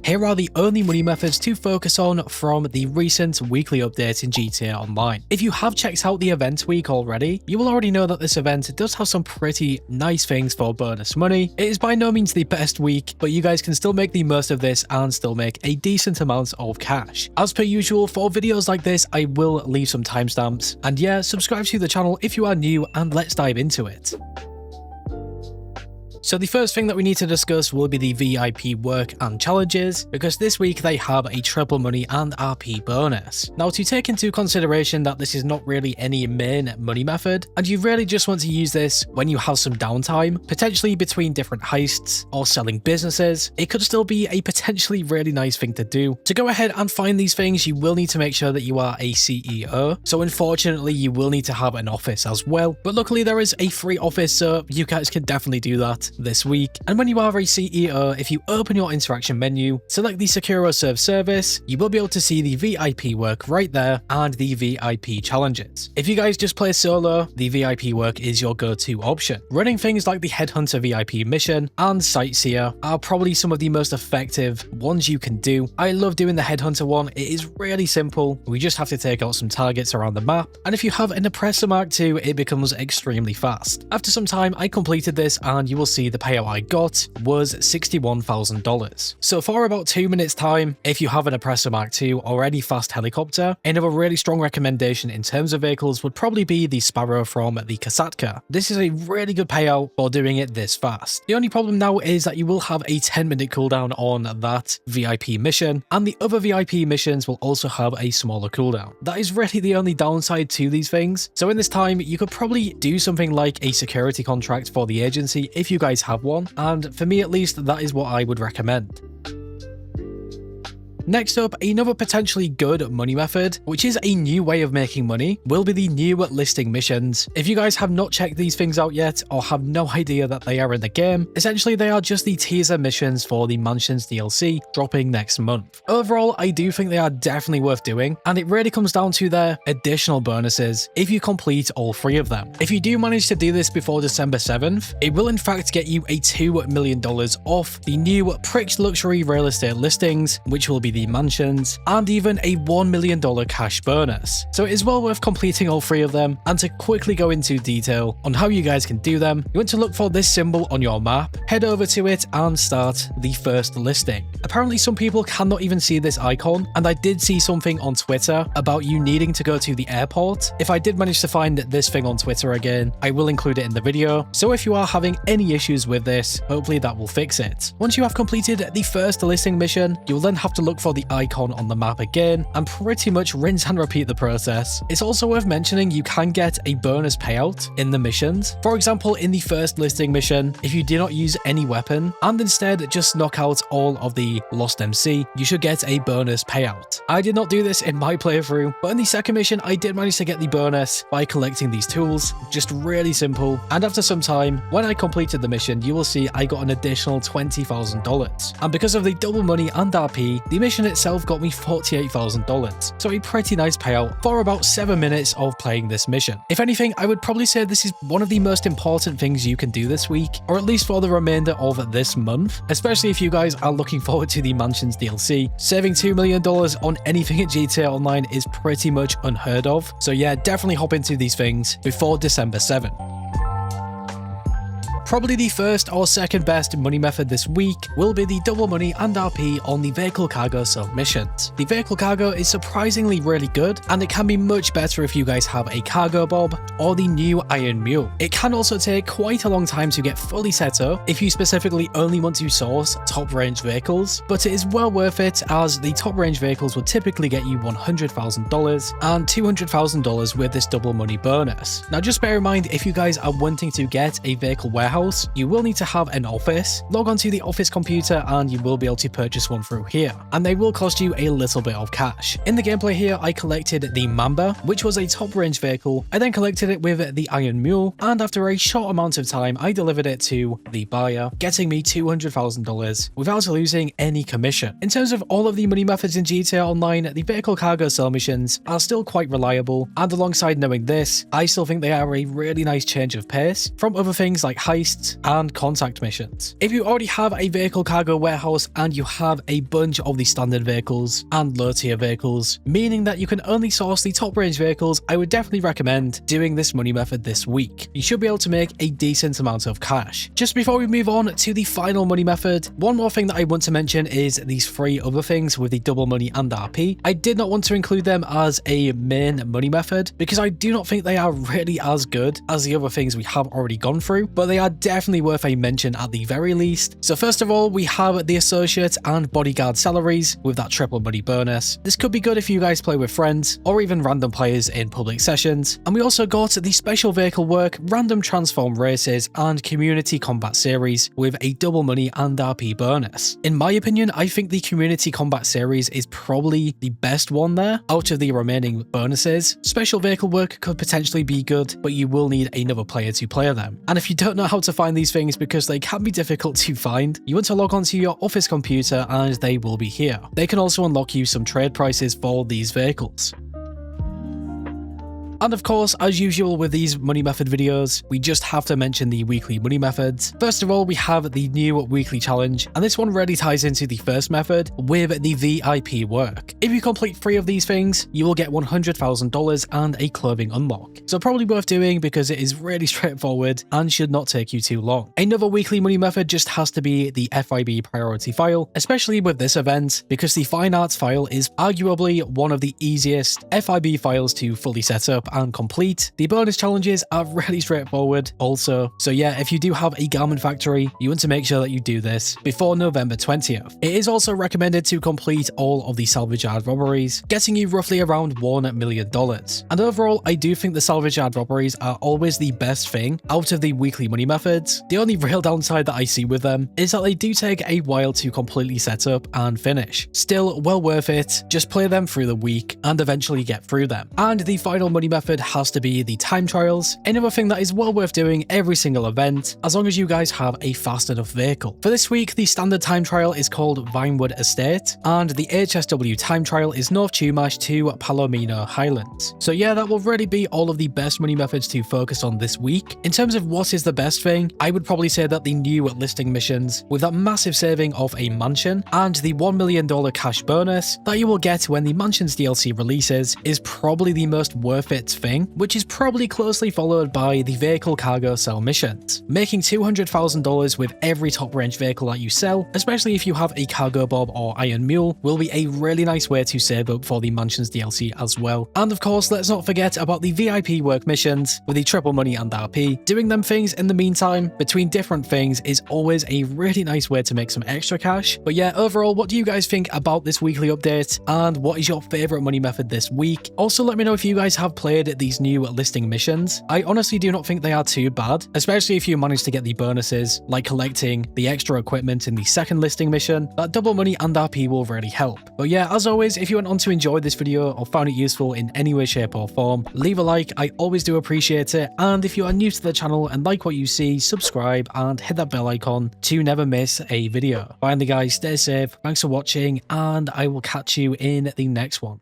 here are the only money methods to focus on from the recent weekly update in GTA Online. If you have checked out the event week already, you will already know that this event does have some pretty nice things for bonus money. It is by no means the best week, but you guys can still make the most of this and still make a decent amount of cash. As per usual, for videos like this, I will leave some timestamps. And yeah, subscribe to the channel if you are new, and let's dive into it. So the first thing that we need to discuss will be the VIP work and challenges, because this week they have a triple money and RP bonus. Now, to take into consideration that this is not really any main money method, and you really just want to use this when you have some downtime, potentially between different heists or selling businesses, it could still be a potentially really nice thing to do. To go ahead and find these things, you will need to make sure that you are a CEO, so unfortunately you will need to have an office as well, but luckily there is a free office, so you guys can definitely do that this week. And when you are a CEO, if you open your interaction menu, select the Secure Serve service, you will be able to see the VIP work right there and the VIP challenges. If you guys just play solo, the VIP work is your go-to option. Running things like the Headhunter VIP mission and Sightseer are probably some of the most effective ones you can do. I love doing the Headhunter one. It is really simple. We just have to take out some targets around the map, and if you have an Oppressor Mark II, it becomes extremely fast. After some time, I completed this, and you will see the payout I got was $61,000. So for about 2 minutes time, if you have an Oppressor Mark II or any fast helicopter, another really strong recommendation in terms of vehicles would probably be the Sparrow from the Kasatka. This is a really good payout for doing it this fast. The only problem now is that you will have a 10-minute cooldown on that VIP mission, and the other VIP missions will also have a smaller cooldown. That is really the only downside to these things. So in this time, you could probably do something like a security contract for the agency if you guys have one, and for me at least, that is what I would recommend. Next up, another potentially good money method, which is a new way of making money, will be the new listing missions. If you guys have not checked these things out yet, or have no idea that they are in the game, essentially they are just the teaser missions for the Mansions DLC dropping next month. Overall, I do think they are definitely worth doing, and it really comes down to their additional bonuses if you complete all 3 of them. If you do manage to do this before December 7th, it will in fact get you a $2 million off the new Pricks Luxury real estate listings, which will be the mansions, and even a $1 million cash bonus. So it is well worth completing all 3 of them. And to quickly go into detail on how you guys can do them, you want to look for this symbol on your map, head over to it, and start the first listing. Apparently some people cannot even see this icon, and I did see something on Twitter about you needing to go to the airport. If I did manage to find this thing on Twitter again, I will include it in the video. So if you are having any issues with this, hopefully that will fix it. Once you have completed the first listing mission, you'll then have to look for the icon on the map again and pretty much rinse and repeat the process. It's also worth mentioning you can get a bonus payout in the missions. For example, in the first listing mission, if you do not use any weapon and instead just knock out all of the Lost MC, you should get a bonus payout. I did not do this in my playthrough, but in the second mission I did manage to get the bonus by collecting these tools. Just really simple, and after some time, when I completed the mission, you will see I got an additional $20,000. And because of the double money and RP, the mission itself got me $48,000, so a pretty nice payout for about 7 minutes of playing this mission. If anything, I would probably say this is one of the most important things you can do this week, or at least for the remainder of this month, especially if you guys are looking forward to the Mansions DLC. Saving $2 million on anything at GTA Online is pretty much unheard of, so yeah, definitely hop into these things before December 7th. Probably the first or second best money method this week will be the double money and RP on the vehicle cargo missions. The vehicle cargo is surprisingly really good, and it can be much better if you guys have a cargo bob or the new Iron Mule. It can also take quite a long time to get fully set up if you specifically only want to source top range vehicles, but it is well worth it as the top range vehicles will typically get you $100,000 and $200,000 with this double money bonus. Now just bear in mind, if you guys are wanting to get a vehicle warehouse, you will need to have an office. Log onto the office computer and you will be able to purchase one through here, and they will cost you a little bit of cash. In the gameplay here, I collected the Mamba, which was a top range vehicle. I then collected it with the Iron Mule, and after a short amount of time, I delivered it to the buyer, getting me $200,000 without losing any commission. In terms of all of the money methods in GTA Online, the vehicle cargo sale missions are still quite reliable, and alongside knowing this, I still think they are a really nice change of pace from other things like heists heists, and contact missions. If you already have a vehicle cargo warehouse and you have a bunch of the standard vehicles and low tier vehicles, meaning that you can only source the top range vehicles, I would definitely recommend doing this money method this week. You should be able to make a decent amount of cash. Just before we move on to the final money method, one more thing that I want to mention is these 3 other things with the double money and RP. I did not want to include them as a main money method because I do not think they are really as good as the other things we have already gone through, but they are definitely worth a mention at the very least. So first of all, we have the associate and bodyguard salaries with that triple money bonus. This could be good if you guys play with friends or even random players in public sessions. And we also got the special vehicle work, random transform races, and community combat series with a double money and RP bonus. In my opinion, I think the community combat series is probably the best one there out of the remaining bonuses. Special vehicle work could potentially be good, but you will need another player to play them. And if you don't know how to find these things because they can be difficult to find, you want to log onto your office computer and they will be here. They can also unlock you some trade prices for these vehicles. And of course, as usual with these money method videos, we just have to mention the weekly money methods. First of all, we have the new weekly challenge, and this one really ties into the first method with the VIP work. If you complete 3 of these things, you will get $100,000 and a clothing unlock. So probably worth doing because it is really straightforward and should not take you too long. Another weekly money method just has to be the FIB priority file, especially with this event because the fine arts file is arguably one of the easiest FIB files to fully set up and complete. The bonus challenges are really straightforward also. So yeah, if you do have a garment factory, you want to make sure that you do this before November 20th. It is also recommended to complete all of the salvage yard robberies, getting you roughly around $1 million. And overall, I do think the salvage yard robberies are always the best thing out of the weekly money methods. The only real downside that I see with them is that they do take a while to completely set up and finish. Still well worth it, just play them through the week and eventually get through them. And the final money method has to be the time trials, another thing that is well worth doing every single event, as long as you guys have a fast enough vehicle. For this week, the standard time trial is called Vinewood Estate, and the HSW time trial is North Chumash to Palomino Highlands. So yeah, that will really be all of the best money methods to focus on this week. In terms of what is the best thing, I would probably say that the new listing missions, with that massive saving of a mansion, and the $1 million cash bonus that you will get when the Mansions DLC releases, is probably the most worth it thing, which is probably closely followed by the vehicle cargo sell missions. Making $200,000 with every top range vehicle that you sell, especially if you have a cargo bob or iron mule, will be a really nice way to save up for the Mansions DLC as well. And of course, let's not forget about the VIP work missions with the triple money and RP. Doing them things in the meantime between different things is always a really nice way to make some extra cash. But yeah, overall, what do you guys think about this weekly update, and what is your favorite money method this week? Also, let me know if you guys have played these new listing missions. I honestly do not think they are too bad, especially if you manage to get the bonuses, like collecting the extra equipment in the second listing mission. That double money and RP will really help. But yeah, as always, if you went on to enjoy this video or found it useful in any way, shape or form, leave a like. I always do appreciate it. And if you are new to the channel and like what you see, subscribe and hit that bell icon to never miss a video. Finally guys, stay safe, thanks for watching, and I will catch you in the next one.